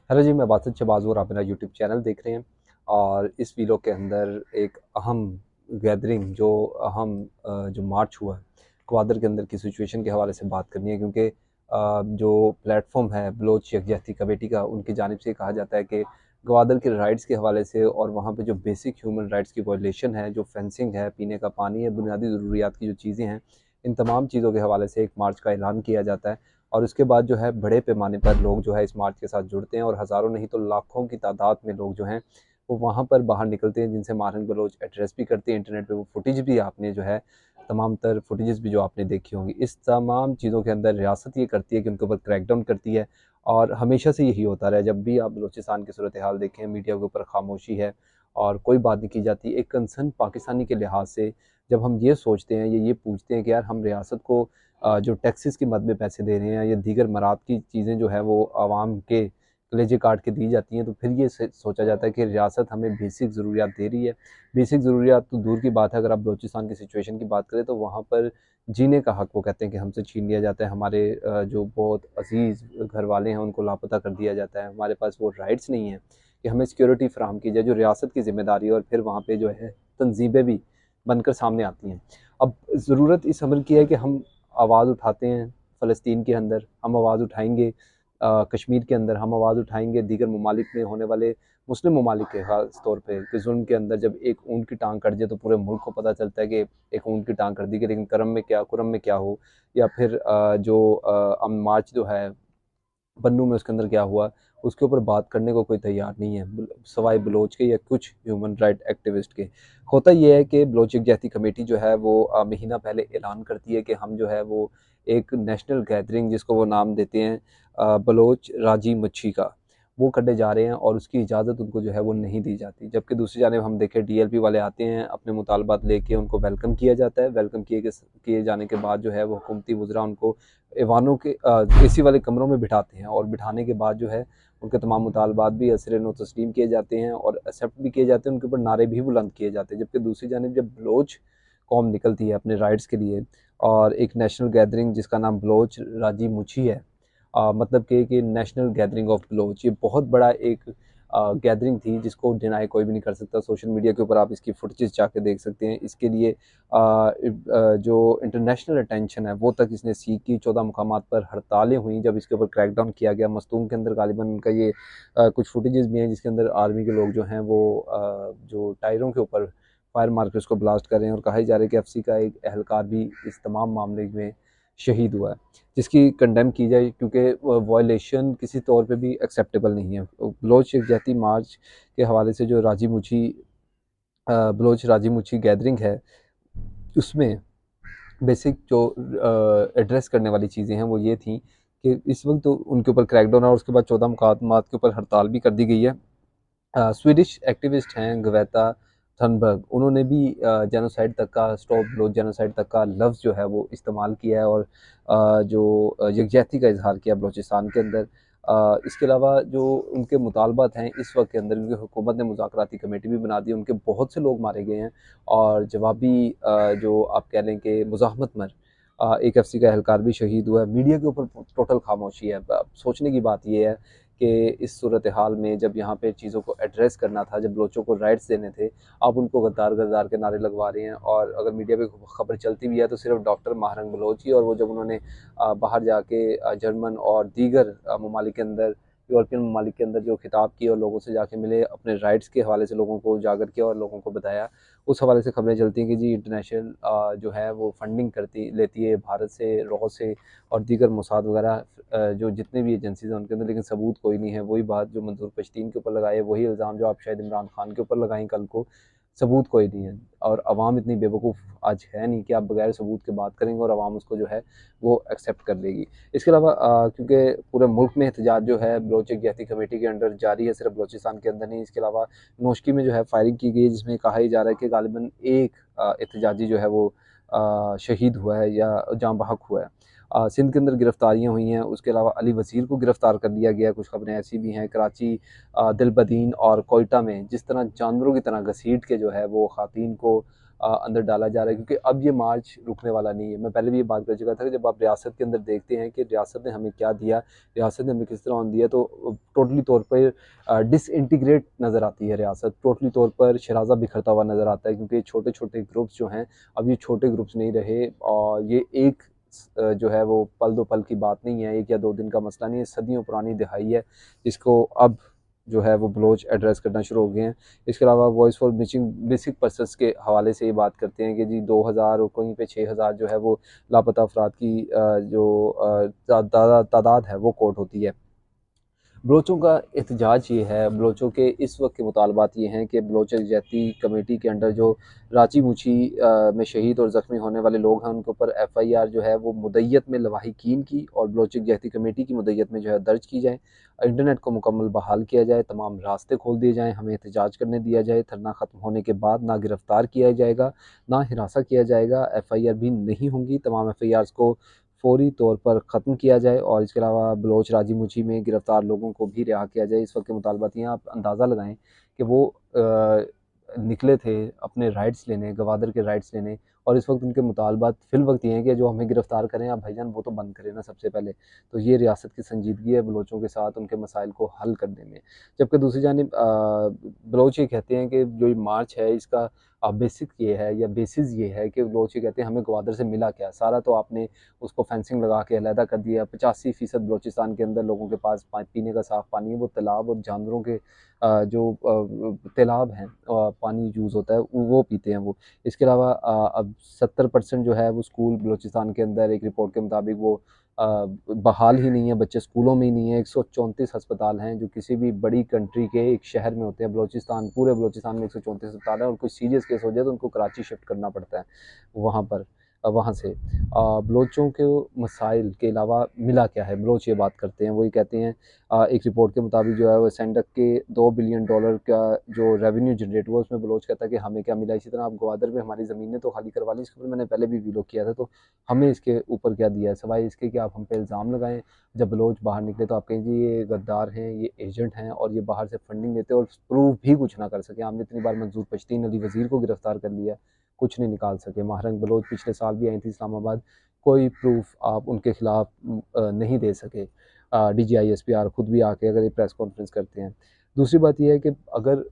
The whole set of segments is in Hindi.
हेलो जी, मैं बासित शहबाज़ और आप मेरा यूट्यूब चैनल देख रहे हैं। और इस वीडियो के अंदर एक अहम गैदरिंग जो अहम जो मार्च हुआ है ग्वादर के अंदर की सिचुएशन के हवाले से बात करनी है, क्योंकि जो प्लेटफॉर्म है बलोच यकजहती कमेटी का, उनकी जानिब से कहा जाता है कि ग्वादर के राइट्स के हवाले से और वहाँ पे जो बेसिक ह्यूमन राइट्स की वायलेशन है, जो फेंसिंग है, पीने का पानी है, बुनियादी ज़रूरियात की जो चीज़ें हैं, इन तमाम चीज़ों के हवाले से एक मार्च का ऐलान किया जाता है। और उसके बाद जो है बड़े पैमाने पर लोग जो है इस मार्च के साथ जुड़ते हैं और हज़ारों नहीं तो लाखों की तादाद में लोग जो हैं वो वहाँ पर बाहर निकलते हैं, जिनसे मारहंग बलोच एड्रेस भी करते हैं। इंटरनेट पे वो फुटेज भी आपने जो है तमाम तर फुटेजेस भी जो आपने देखी होंगी। इस तमाम चीज़ों के अंदर रियासत ये करती है कि उनके ऊपर क्रैकडाउन करती है। और हमेशा से यही होता रहा है, जब भी आप बलूचिस्तान की सूरत हाल देखें, मीडिया के ऊपर खामोशी है और कोई बात नहीं की जाती। एक कंसर्न पाकिस्तानी के लिहाज से जब हम ये सोचते हैं या ये पूछते हैं कि यार हम रियासत को जो टैक्सेस की मद में पैसे दे रहे हैं या दीगर मराद की चीज़ें जो है वो आवाम के कलेजे काट के दी जाती हैं, तो फिर ये सोचा जाता है कि रियासत हमें बेसिक ज़रूरियात दे रही है। बेसिक ज़रूरियात तो दूर की बात है, अगर आप बलूचिस्तान की सिचुएशन की बात करें तो वहाँ पर जीने का हक़ वो कहते हैं कि हमसे छीन लिया जाता है। हमारे जो बहुत अज़ीज़ घर वाले हैं उनको लापता कर दिया जाता है। हमारे पास वो राइट्स नहीं हैं कि हमें सिक्योरिटी फ़राहम की जाए, जो रियासत की ज़िम्मेदारी है। और फिर वहाँ पे जो है तंजीमें भी बनकर सामने आती हैं। अब ज़रूरत इस अमर की है कि हम आवाज़ उठाते हैं फ़लस्तीन के अंदर, हम आवाज़ उठाएँगे कश्मीर के अंदर, हम आवाज़ उठाएँगे दीगर ममालिक में होने वाले मुस्लिम ममालिक के ख़ास तौर पे कि जुल्म के अंदर जब एक ऊँट की टाँग कट जाए तो पूरे मुल्क को पता चलता है कि एक ऊँट की टाँग कट दी गई, लेकिन कुरम में क्या हो। या फिर जो मार्च जो है पन्नू में, उसके अंदर क्या हुआ, उसके ऊपर बात करने को कोई तैयार नहीं है, सवाए बलोच के या कुछ ह्यूमन राइट एक्टिविस्ट के। होता ये है कि बलोच यकजहती कमेटी जो है वो महीना पहले ऐलान करती है कि हम जो है वो एक नेशनल गैदरिंग, जिसको वो नाम देते हैं बलोच राजी मच्छी का, वो करने जा रहे हैं और उसकी इजाज़त उनको जो है वो नहीं दी जाती। जबकि दूसरी जानिब हम देखें डीएलपी वाले आते हैं, अपने मुतालबात लेके उनको वेलकम किया जाता है। वेलकम किए जाने के बाद जो है वो हुकूमती वज़रा उनको ऐवानों के एसी वाले कमरों में बिठाते हैं और बिठाने के बाद जो है उनके तमाम मुतालबात भी असर नो तस्लीम किए जाते हैं और एक्सेप्ट भी किए जाते हैं, उनके ऊपर नारे भी बुलंद किए जाते हैं। जबकि दूसरी जानिब जब बलोच कौम निकलती है अपने राइट्स के लिए और एक नेशनल गैदरिंग जिसका नाम बलोच राजी मुछी है, मतलब कि नेशनल गैदरिंग ऑफ बलोच, ये बहुत बड़ा एक गैदरिंग थी जिसको डिनाई कोई भी नहीं कर सकता। सोशल मीडिया के ऊपर आप इसकी फुटेज जाके देख सकते हैं। इसके लिए जो इंटरनेशनल अटेंशन है वो तक इसने सीख की। 14 मुकामात पर हड़तालें हुई जब इसके ऊपर क्रैकडाउन किया गया। मस्तूम के अंदर गालिबन उनका ये कुछ फुटेजेस भी हैं जिसके अंदर आर्मी के लोग जो हैं वो जो टायरों के ऊपर फायर मार के उसको ब्लास्ट कर रहे हैं। और कहा जा रहा है कि एफसी का एक एहलकार भी इस तमाम मामले में शहीद हुआ है, जिसकी कंडेम की जाए, क्योंकि वायलेशन किसी तौर पे भी एक्सेप्टेबल नहीं है। बलोच यकजहती मार्च के हवाले से जो राजी मुछी बलोच राजी मुछी गैदरिंग है, उसमें बेसिक जो एड्रेस करने वाली चीज़ें हैं वो ये थी कि इस वक्त तो उनके ऊपर क्रैकडाउन और उसके बाद 14 मुकदमात के ऊपर हड़ताल भी कर दी गई है। स्वीडिश एक्टिविस्ट हैं ग्वेता थनबर्ग, उन्होंने भी जेनोसाइड तक का, स्टॉप बलोच जेनोसाइड तक का लफ्ज़ जो है वो इस्तेमाल किया है और जो यकजहती का इजहार किया बलोचिस्तान के अंदर। इसके अलावा जो उनके मुतालबात हैं इस वक्त के अंदर, क्योंकि हुकूमत ने मुज़ाकराती कमेटी भी बना दी, उनके बहुत से लोग मारे गए हैं और जवाबी जो आप कह लें कि मुज़ाहमत मर एक एफसी का एहलकार भी शहीद हुआ है। मीडिया के ऊपर टोटल खामोशी है। अब सोचने की बात ये है कि इस सूरत हाल में जब यहाँ पे चीज़ों को एड्रेस करना था, जब बलोचों को राइट्स देने थे, आप उनको गद्दार गद्दार के नारे लगवा रहे हैं। और अगर मीडिया पे खबर चलती भी है तो सिर्फ डॉक्टर माहरंग बलोच ही, और वो जब उन्होंने बाहर जाके जर्मन और दीगर ममालिक के अंदर, यूरोपियन ममालिक के अंदर जो खिताब किए और लोगों से जाके मिले, अपने राइट्स के हवाले से लोगों को उजागर किया और लोगों को बताया, उस हवाले से खबरें चलती हैं कि जी इंटरनेशनल जो है वो फंडिंग करती लेती है भारत से, रॉ से और दीगर मोसाद वगैरह, जो जितने भी एजेंसीज हैं उनके अंदर, लेकिन सबूत कोई नहीं है। वही बात जो मंसूर पश्तीन के ऊपर लगाए, वही इल्ज़ाम जो आप शायद इमरान खान के ऊपर लगाएं कल को, सबूत कोई नहीं है। और अवाम इतनी बेवकूफ़ आज है नहीं कि आप बगैर सबूत के बात करेंगे और अवाम उसको जो है वो एक्सेप्ट कर लेगी। इसके अलावा क्योंकि पूरे मुल्क में एहतजाज जो है बलोच यकजहती कमेटी के अंडर जारी है, सिर्फ बलोचिस्तान के अंदर नहीं। इसके अलावा नोशकी में जो है फायरिंग की गई है, जिसमें कहा ही जा रहा है कि गालिबन एक एहतजाजी जो है वो शहीद हुआ है या जाँ बहक हुआ है। सिंध के अंदर गिरफ्तारियाँ हुई हैं। उसके अलावा अली वज़ीर को गिरफ़्तार कर लिया गया। कुछ खबरें ऐसी भी हैं कराची, दिलबदीन और कोयटा में जिस तरह जानवरों की तरह घसीट के जो है वो ख़वातीन को अंदर डाला जा रहा है, क्योंकि अब ये मार्च रुकने वाला नहीं है। मैं पहले भी ये बात कर चुका था कि जब आप रियासत के अंदर देखते हैं कि रियासत ने हमें क्या दिया, रियासत ने हमें किस तरह ऑन दिया, तो टोटली तौर पर डिसइंटीग्रेट नज़र आती है रियासत, टोटली तौर पर शराजा बिखरता हुआ नज़र आता है, क्योंकि छोटे छोटे ग्रुप्स जो हैं अब ये छोटे ग्रुप्स नहीं रहे, और ये एक जो है वो पल दो पल की बात नहीं है, एक या दो दिन का मसला नहीं है, सदियों पुरानी दिहाई है, जिसको अब जो है वो बलोच एड्रेस करना शुरू हो गए हैं। इसके अलावा voice for missing basic persons के हवाले से ये बात करते हैं कि जी 2000 और कहीं पे 6000 जो है वो लापता अफराद की जो तादाद है वो कोट होती है। बलोचों का एहतजाज ये है, बलोचों के इस वक्त के मुतालबात ये हैं कि बलोच यकजहती कमेटी के अंडर जो रांची मूची में शहीद और ज़ख्मी होने वाले लोग हैं उनके ऊपर FIR जो है वो मुद्दत में लवाहिकीन की और बलोच यकजहती कमेटी की मुद्दत में जो है दर्ज की जाए, इंटरनेट को मुकम्मल बहाल किया जाए, तमाम रास्ते खोल दिए जाएँ, हमें एहतजाज करने दिया जाए, धरना ख़त्म होने के बाद ना गिरफ़्तार किया जाएगा, ना हिरासा किया जाएगा, FIR भी नहीं होंगी, तमाम FIRs को फ़ौरी तौर पर ख़त्म किया जाए, और इसके अलावा बलोच राजी मुची में गिरफ़्तार लोगों को भी रिहा किया जाए। इस वक्त के मुतालबात हैं, आप अंदाज़ा लगाएं कि वो निकले थे अपने राइट्स लेने, गवादर के राइट्स लेने, और इस वक्त उनके मुतालबात फ़िल वक्त ये हैं कि जो हमें गिरफ़्तार करें आप भाईजान वो तो बंद करें ना सबसे पहले। तो ये रियासत की संजीदगी है बलोचों के साथ उनके मसाइल को हल करने में। जबकि दूसरी जानिब बलोच ये कहते हैं कि जो ये मार्च है इसका बेसिक ये है या बेसिस ये है कि बलोच ये कहते हैं हमें गवादर से मिला क्या, सारा तो आपने उसको फेंसिंग लगा के अलहदा कर दिया। 85% बलोचिस्तान के अंदर लोगों के पास पीने का साफ़ पानी है, वो तालाब और जानवरों के जो तालाब हैं पानी यूज़ होता है वो पीते हैं वो। इसके अलावा अब 70% जो है वो स्कूल बलोचिस्तान के अंदर एक रिपोर्ट के मुताबिक वो बहाल ही नहीं है, बच्चे स्कूलों में ही नहीं है। 134 अस्पताल हैं जो किसी भी बड़ी कंट्री के एक शहर में होते हैं, बलोचिस्तान पूरे बलोचिस्तान में 134 अस्पताल हैं, और कोई सीरियस केस हो जाए तो उनको कराची शिफ्ट करना पड़ता है वहाँ पर वहाँ से। बलोचों के मसाइल के अलावा मिला क्या है, बलोच ये बात करते हैं, वो ये कहते हैं एक रिपोर्ट के मुताबिक जो है वो सेंडक के $2 बिलियन का जो रेवेन्यू जनरेट हुआ उसमें बलोच कहता है कि हमें क्या मिला। इसी तरह आप ग्वादर में हमारी ज़मीनें तो खाली करवा ली, इसके ऊपर मैंने पहले भी वीडियो किया था, तो हमें इसके ऊपर क्या दिया है सिवाय इसके कि आप हम पे इल्ज़ाम लगाएं। जब बलोच बाहर निकले तो आप कहें जी ये गद्दार हैं, ये एजेंट हैं और ये बाहर से फंडिंग लेते हैं, और प्रूफ भी कुछ ना कर सके। आपने इतनी बार मंजूर पश्तीन अली वज़ीर को गिरफ़्तार कर लिया, कुछ नहीं निकाल सके। महारंग बलोच पिछले साल भी आई थी इस्लामाबाद, कोई प्रूफ आप उनके खिलाफ नहीं दे सके। DGI SPR खुद भी आके अगर ये प्रेस कॉन्फ्रेंस करते हैं। दूसरी बात यह है कि अगर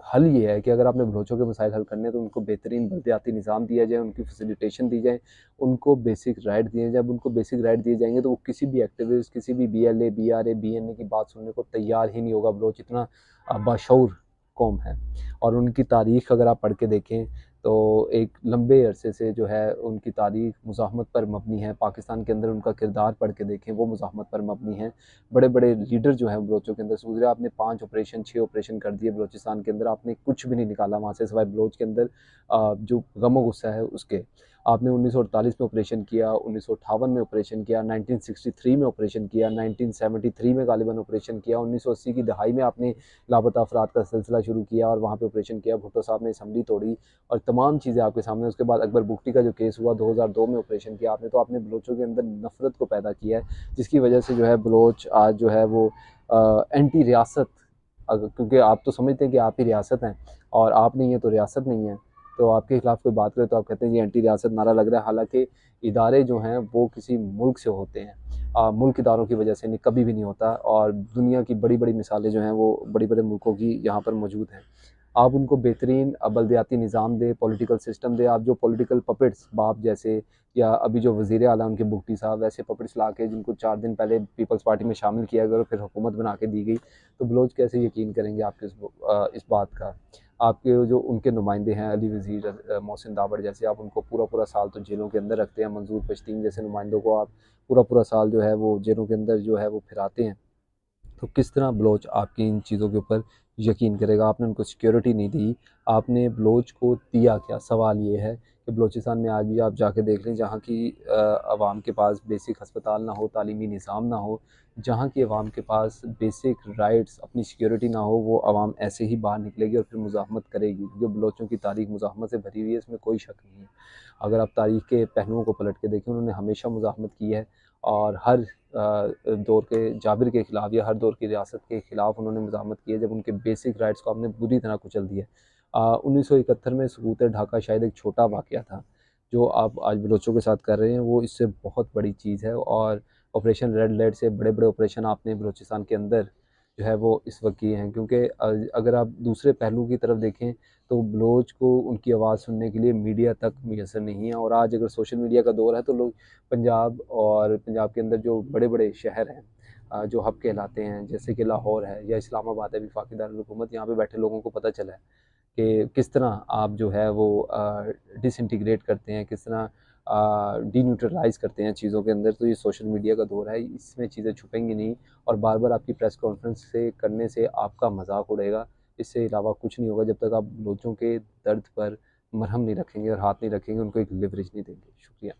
हल ये है कि अगर आपने बलोचों के मसाइल हल करने हैं तो उनको बेहतरीन बलदियाती निज़ाम दिया जाए, उनकी फैसिलिटेशन दी जाए, उनको बेसिक राइट दिए जाए। जब उनको बेसिक राइट दिए जाएंगे तो वो किसी भी एक्टिविस्ट, किसी भी BLA BRA BNA की बात सुनने को तैयार ही नहीं होगा। बलोच इतना बाशऊर कौम है, और उनकी तारीख़ अगर आप पढ़ के देखें तो एक लंबे अरसे से जो है उनकी तारीख़ मुज़ाहमत पर मबनी है। पाकिस्तान के अंदर उनका किरदार पढ़ के देखें, वो मुज़ाहमत पर मबनी है। बड़े बड़े लीडर जो हैं बलोचों के अंदर से गुजरे, आपने 5 ऑपरेशन 6 ऑपरेशन कर दिए बलोचिस्तान के अंदर, आपने कुछ भी नहीं निकाला वहाँ से सिवाय बलोच के अंदर जो गम और गुस्सा है उसके। आपने 1948 में ऑपरेशन किया, 1958 में ऑपरेशन किया, 1963 में ऑपरेशन किया, 1973 में गालिबन ऑपरेशन किया, 1980 की दहाई में आपने लापता अफराद का सिलसिला शुरू किया और वहाँ पे ऑपरेशन किया। भुट्टो साहब ने असम्बली तोड़ी और तमाम चीज़ें आपके सामने। उसके बाद अकबर बुगटी का जो केस हुआ 2002 में ऑपरेशन किया आपने। तो आपने बलोचों के अंदर नफ़रत को पैदा किया है, जिसकी वजह से जो है बलोच आज जो है वो एंटी रियासत, क्योंकि आप तो समझते हैं कि आप ही रियासत हैं और आप नहीं है तो रियासत नहीं है, तो आपके खिलाफ कोई बात करे तो आप कहते हैं जी एंटी रियासत नारा लग रहा है। हालांकि इदारे जो हैं वो किसी मुल्क से होते हैं, मुल्क इदारों की वजह से नहीं, कभी भी नहीं होता। और दुनिया की बड़ी बड़ी मिसालें जो हैं वो बड़े बड़े मुल्कों की यहाँ पर मौजूद हैं। आप उनको बेहतरीन बलदियाती निज़ाम दें, पॉलिटिकल सिस्टम दें। आप जो पॉलिटिकल पपेट्स बाप जैसे, या अभी जो वज़ीर आला उनके बुगटी साहब, वैसे पपेट्स ला के जिनको 4 दिन पहले पीपल्स पार्टी में शामिल किया गया और फिर हुकूमत बना के दी गई, तो बलोच कैसे यकीन करेंगे आपके इस बात का। आपके जो उनके नुमाइंदे हैं अली वज़ीर, मोहसिन दावड़ जैसे, आप उनको पूरा पूरा साल तो जेलों के अंदर रखते हैं। मंजूर पश्तीन जैसे नुमाइंदों को आप पूरा पूरा साल जो है वो जेलों के अंदर जो है वो फिराते हैं। तो किस तरह बलोच आपकी इन चीज़ों के ऊपर यकीन करेगा। आपने उनको सिक्योरिटी नहीं दी, आपने बलोच को दिया क्या। सवाल ये है कि बलोचिस्तान में आज भी आप जाके देख लें, जहाँ की आवाम के पास बेसिक हस्पताल ना हो, तालीमी निज़ाम ना हो, जहाँ की आवाम के पास बेसिक राइट्स, अपनी सिक्योरिटी ना हो, वो आवाम ऐसे ही बाहर निकलेगी और फिर मुज़ाहमत करेगी। जो बलोचों की तारीख़ मुज़ाहमत से भरी हुई है, इसमें कोई शक नहीं है। अगर आप तारीख़ के पहलुओं को पलट के देखें, उन्होंने हमेशा मुज़ाहमत की है, और हर दौर के जाबिर के ख़िलाफ़ या हर दौर की रियासत के ख़िलाफ़ उन्होंने मुज़ाहमत की है जब उनके बेसिक राइट्स को आपने बुरी तरह कुचल दिया। 1971 में सकूत ढाका शायद एक छोटा वाक़या था, जो आप आज बलोचों के साथ कर रहे हैं वो इससे बहुत बड़ी चीज़ है। और ऑपरेशन रेड लाइट से बड़े-बड़े ऑपरेशन आपने बलूचिस्तान के अंदर जो है वो इस वक्त किए हैं, क्योंकि अगर आप दूसरे पहलू की तरफ देखें तो बलोच को उनकी आवाज़ सुनने के लिए मीडिया तक मैसर नहीं है। और आज अगर सोशल मीडिया का दौर है तो लोग पंजाब के अंदर जो बड़े-बड़े शहर हैं जो हब कहलाते हैं, जैसे कि लाहौर है या इस्लामाबाद है, वफाकी दारुल हुकूमत, यहाँ पे बैठे लोगों को पता चला है कि किस तरह आप जो है वो डिसइंटीग्रेट करते हैं, किस तरह डीन्यूट्रलाइज़ करते हैं चीज़ों के अंदर। तो ये सोशल मीडिया का दौर है, इसमें चीज़ें छुपेंगी नहीं और बार-बार आपकी प्रेस कॉन्फ्रेंस से करने से आपका मज़ाक उड़ेगा। इससे अलावा कुछ नहीं होगा जब तक आप बलोचों के दर्द पर मरहम नहीं रखेंगे और हाथ नहीं रखेंगे, उनको एक लिवरेज नहीं देंगे। शुक्रिया।